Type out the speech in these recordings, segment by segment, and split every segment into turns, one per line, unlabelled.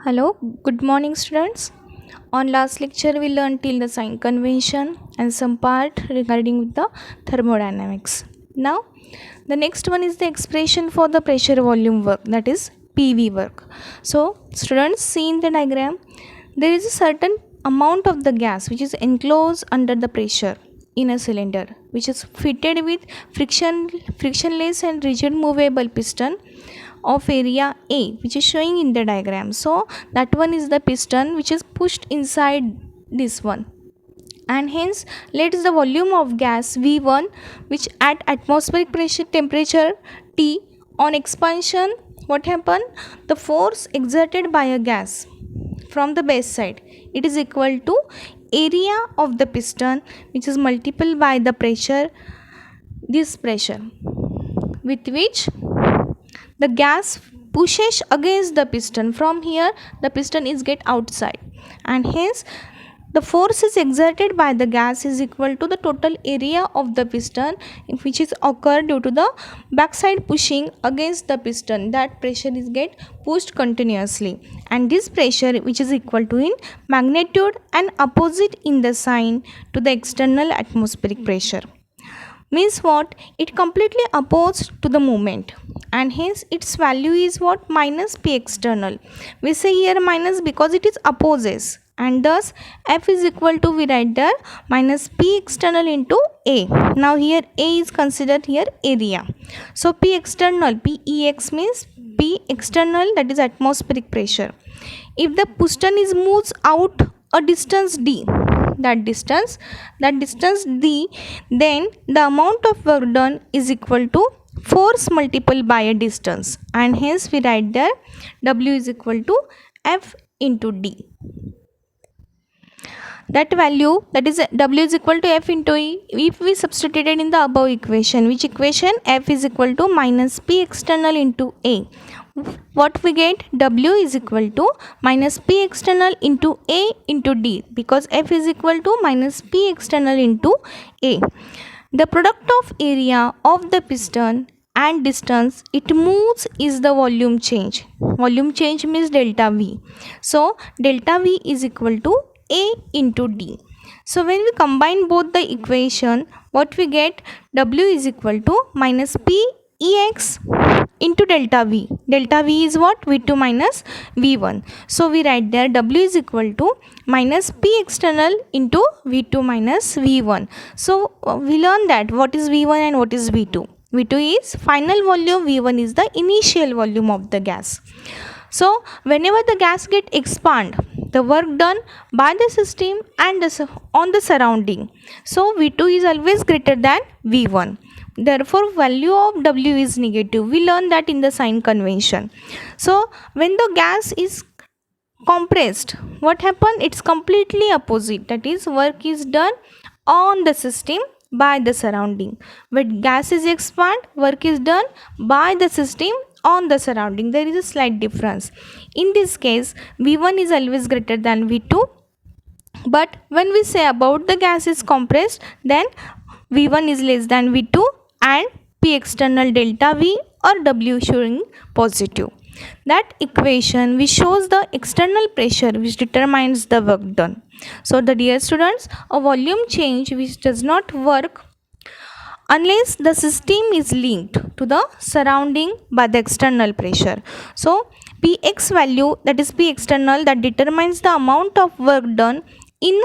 Hello, good morning students. On last lecture we learned till the sign convention and some part regarding with the thermodynamics. Now the next one is the expression for the pressure volume work, that is PV work. So students, see in the diagram there is a certain amount of the gas which is enclosed under the pressure in a cylinder which is fitted with frictionless and rigid movable piston of area A, which is showing in the diagram. So that one is the piston which is pushed inside this one, and hence let the volume of gas V1, which at atmospheric pressure temperature T on expansion, what happened, the force exerted by a gas from the base side, it is equal to area of the piston which is multiplied by the pressure, this pressure with which the gas pushes against the piston. From here the piston is get outside, and hence the force is exerted by the gas is equal to the total area of the piston which is occurred due to the backside pushing against the piston. That pressure is get pushed continuously, and this pressure which is equal to in magnitude and opposite in the sign to the external atmospheric pressure. Means what, it completely opposed to the movement, and hence its value is what, minus P external. We say here minus because it is opposes, and thus F is equal to, we write there, minus P external into A. Now here A is considered here area. So P external, PEX means P external, that is atmospheric pressure. If the piston is moves out a distance D, that distance D, then the amount of work done is equal to force multiplied by a distance, and hence we write there W is equal to F into D. That value, that is W is equal to F into E, if we substituted in the above equation, which equation, F is equal to minus P external into A, what we get, W is equal to minus P external into A into D, because F is equal to minus P external into A. The product of area of the piston and distance it moves is the volume change. Volume change means delta V. So delta V is equal to A into D. So when we combine both the equation, what we get, W is equal to minus P Ex into delta V. Delta V is what, V2 minus V1. So we write there W is equal to minus P external into V2 minus V1. So we learn that what is V1 and what is V2. V2 is final volume, V1 is the initial volume of the gas. So whenever the gas get expand, the work done by the system and on the surrounding, so V2 is always greater than V1. Therefore value of W is negative. We learn that in the sign convention. So when the gas is compressed, what happen, it's completely opposite, that is work is done on the system by the surrounding. When gas is expand, work is done by the system on the surrounding. There is a slight difference. In this case V1 is always greater than V2, but when we say about the gas is compressed, then V1 is less than V2 and P external delta V or W showing positive. That equation which shows the external pressure which determines the work done. So the dear students, a volume change which does not work unless the system is linked to the surrounding by the external pressure. So Px value, that is P external, that determines the amount of work done in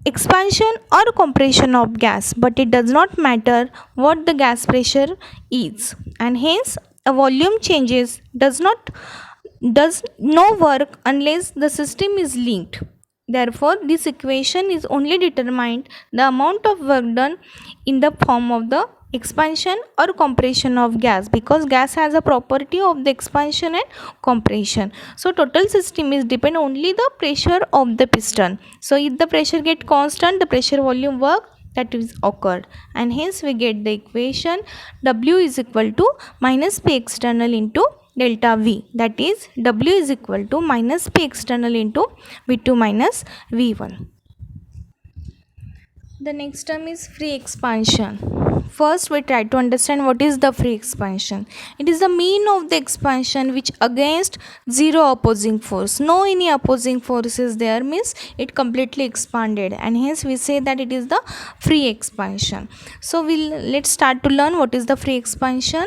expansion or compression of gas, but it does not matter what the gas pressure is, and hence a volume changes does no work unless the system is linked. Therefore this equation is only determined the amount of work done in the form of the expansion or compression of gas, because gas has a property of the expansion and compression. So total system is depend only the pressure of the piston. So if the pressure get constant, the pressure volume work that is occurred, and hence we get the equation W is equal to minus P external into delta V, that is W is equal to minus P external into V2 minus V1. The next term is free expansion. First, we try to understand what is the free expansion. It is the mean of the expansion which against zero opposing force. No any opposing force is there, means it completely expanded, and hence we say that it is the free expansion. So let's start to learn what is the free expansion.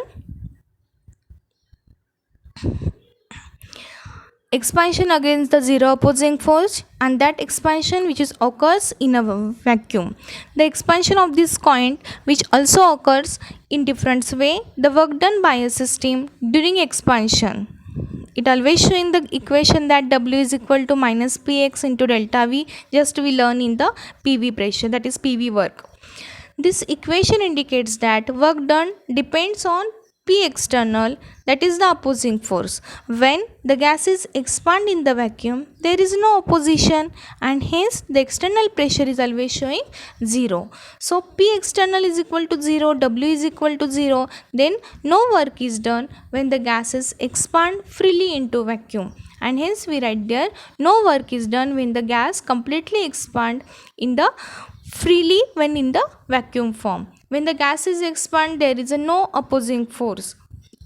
Expansion against the zero opposing force, and that expansion which is occurs in a vacuum. The expansion of this coin which also occurs in different way, the work done by a system during expansion. It always show in the equation that W is equal to minus Px into delta V, just we learn in the PV pressure, that is PV work. This equation indicates that work done depends on P external, that is the opposing force. When the gases expand in the vacuum, there is no opposition, and hence the external pressure is always showing 0. So P external is equal to 0, W is equal to 0, then no work is done when the gases expand freely into vacuum. And hence we write there, no work is done when the gas completely expand in the freely when in the vacuum form. When the gases expand, there is a no opposing force.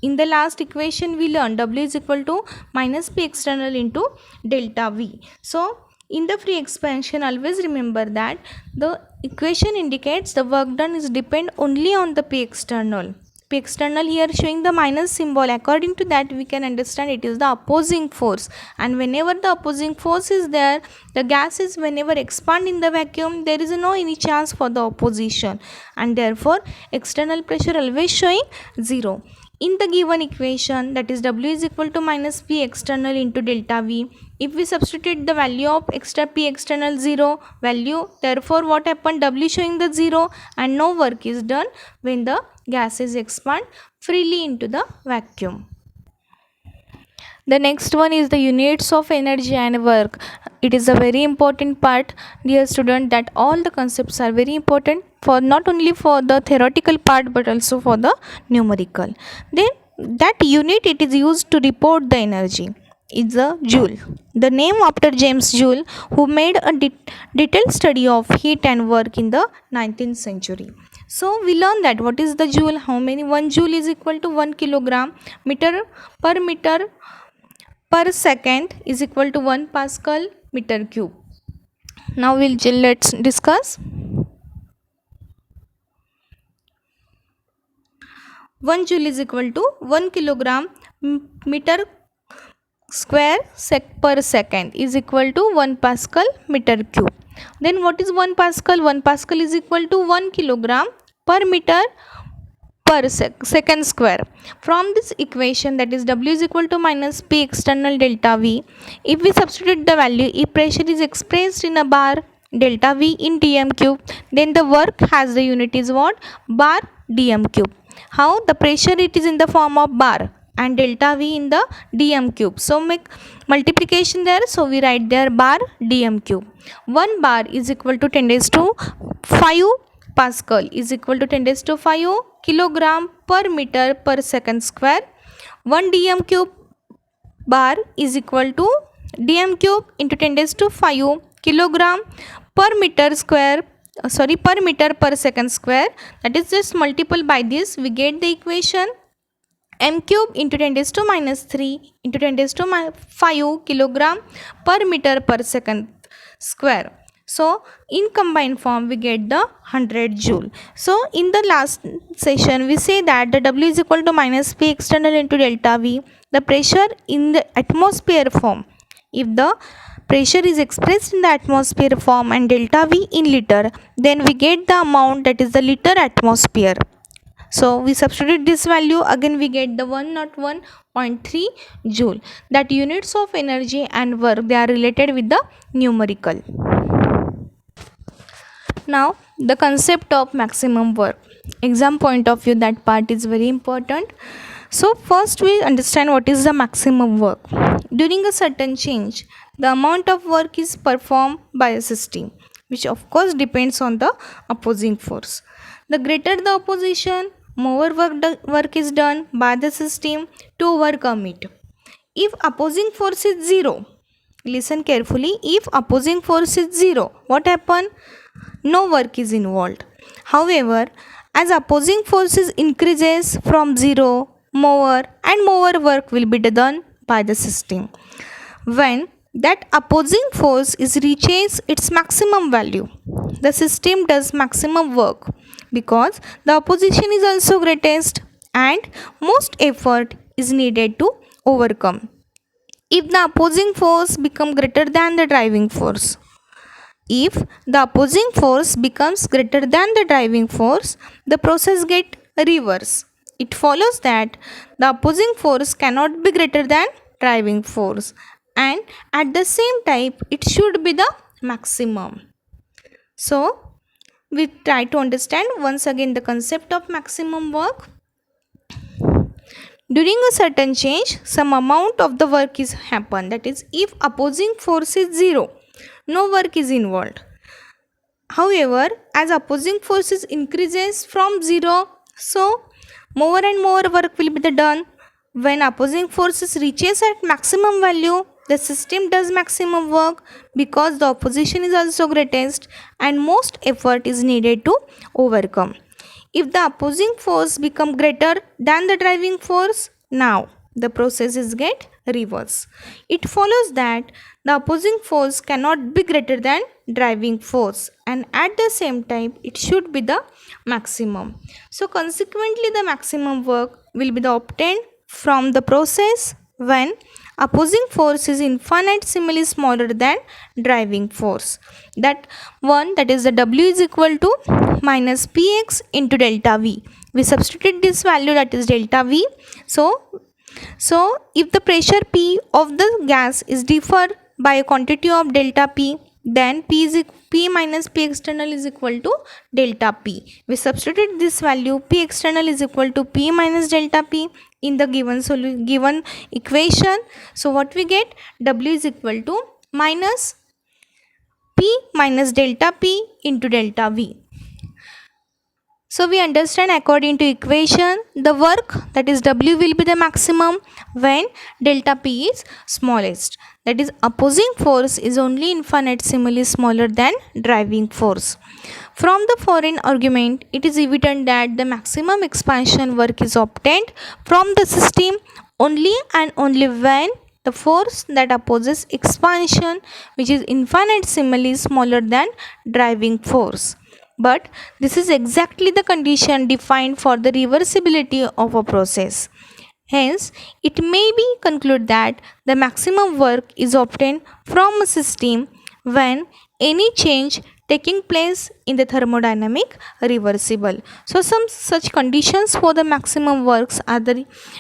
In the last equation we learned W is equal to minus P external into delta V. So in the free expansion, always remember that the equation indicates the work done is depend only on the P external. P external here showing the minus symbol. According to that, we can understand it is the opposing force, and whenever the opposing force is there, the gases whenever expand in the vacuum, there is no any chance for the opposition, and therefore external pressure always showing 0. In the given equation, that is W is equal to minus P external into delta V, if we substitute the value of extra P external 0 value, therefore what happened, W showing the 0, and no work is done when the gases expand freely into the vacuum. The next one is the units of energy and work. It is a very important part, dear student, that all the concepts are very important for not only for the theoretical part but also for the numerical. Then that unit it is used to report the energy is a joule. The name after James Joule, who made a detailed study of heat and work in the 19th century. So we learn that what is the joule, how many 1 joule is equal to 1 kilogram, meter per second is equal to 1 Pascal meter cube. Now let's discuss. 1 joule is equal to 1 kilogram meter square per second is equal to 1 Pascal meter cube. Then what is 1 Pascal? 1 Pascal is equal to 1 kilogram per meter per second square. From this equation, that is W is equal to minus P external delta V, if we substitute the value, if pressure is expressed in a bar delta V in dm cube, then the work has the unit is what? Bar dm cube. How? The pressure it is in the form of bar and delta V in the dm cube. So make multiplication there. So we write there bar dm cube. 1 bar is equal to 10 raised to 5 Pascal is equal to 10 raised to 5 kilogram per meter per second square. 1 dm cube bar is equal to dm cube into 10 raised to 5 kilogram per meter square, per meter per second square. That is just multiple by this, we get the equation m cube into 10 raised to minus 3 into 10 raised to 5 kilogram per meter per second square. So in combined form we get the 100 joule. So in the last session we say that the W is equal to minus P external into delta V, the pressure in the atmosphere form. If the pressure is expressed in the atmosphere form and delta V in liter, then we get the amount, that is the liter atmosphere. So we substitute this value, again we get the 101.3 joule. That units of energy and work, they are related with the numerical. Now the concept of maximum work, exam point of view, that part is very important. So first we understand what is the maximum work. During a certain change, the amount of work is performed by a system, which of course depends on the opposing force. The greater the opposition, more work is done by the system to overcome it. If opposing force is 0, listen carefully, if opposing force is 0, what happen? no work is involved. However, as opposing forces increases from 0, more and more work will be done by the system. When that opposing force is reaches its maximum value, the system does maximum work because the opposition is also greatest and most effort is needed to overcome. If the opposing force become greater than the driving force, if the opposing force becomes greater than the driving force, the process get reverse. It follows that the opposing force cannot be greater than driving force and at the same time it should be the maximum. So we try to understand once again the concept of maximum work. During a certain change, some amount of the work is happen. That is, if opposing force is 0, no work is involved. However, as opposing forces increases from 0, so more and more work will be done. When opposing forces reaches at maximum value, the system does maximum work because the opposition is also greatest and most effort is needed to overcome. If the opposing force become greater than the driving force, now the process is get reverse. It follows that the opposing force cannot be greater than driving force and at the same time it should be the maximum. So consequently the maximum work will be the obtained from the process when opposing force is infinitesimally smaller than driving force. That one, that is the W is equal to minus Px into delta V. We substitute this value, that is delta V. So if the pressure P of the gas is differ by a quantity of delta P, then P minus P external is equal to delta P. We substitute this value P external is equal to P minus delta P in the given equation. So what we get, W is equal to minus P minus delta P into delta V. So we understand according to equation the work, that is W will be the maximum when delta P is smallest. That is opposing force is only infinitesimally smaller than driving force. From the foreign argument, it is evident that the maximum expansion work is obtained from the system only and only when the force that opposes expansion, which is infinitesimally smaller than driving force. But this is exactly the condition defined for the reversibility of a process. Hence, it may be concluded that the maximum work is obtained from a system when any change taking place in the thermodynamic reversible. So some such conditions for the maximum works are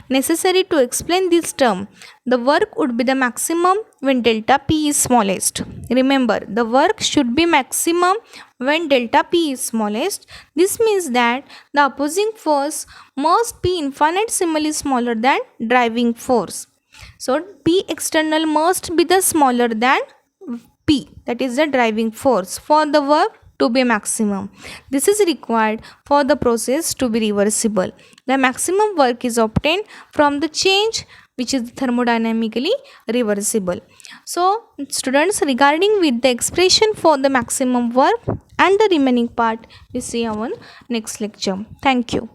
necessary to explain this term. The work would be the maximum when delta P is smallest. Remember, the work should be maximum when delta P is smallest. This means that the opposing force must be infinitesimally smaller than driving force. So P external must be the smaller than P, that is the driving force, for the work to be maximum. This is required for the process to be reversible. The maximum work is obtained from the change which is thermodynamically reversible. So students, regarding with the expression for the maximum work and the remaining part we see our next lecture. Thank you.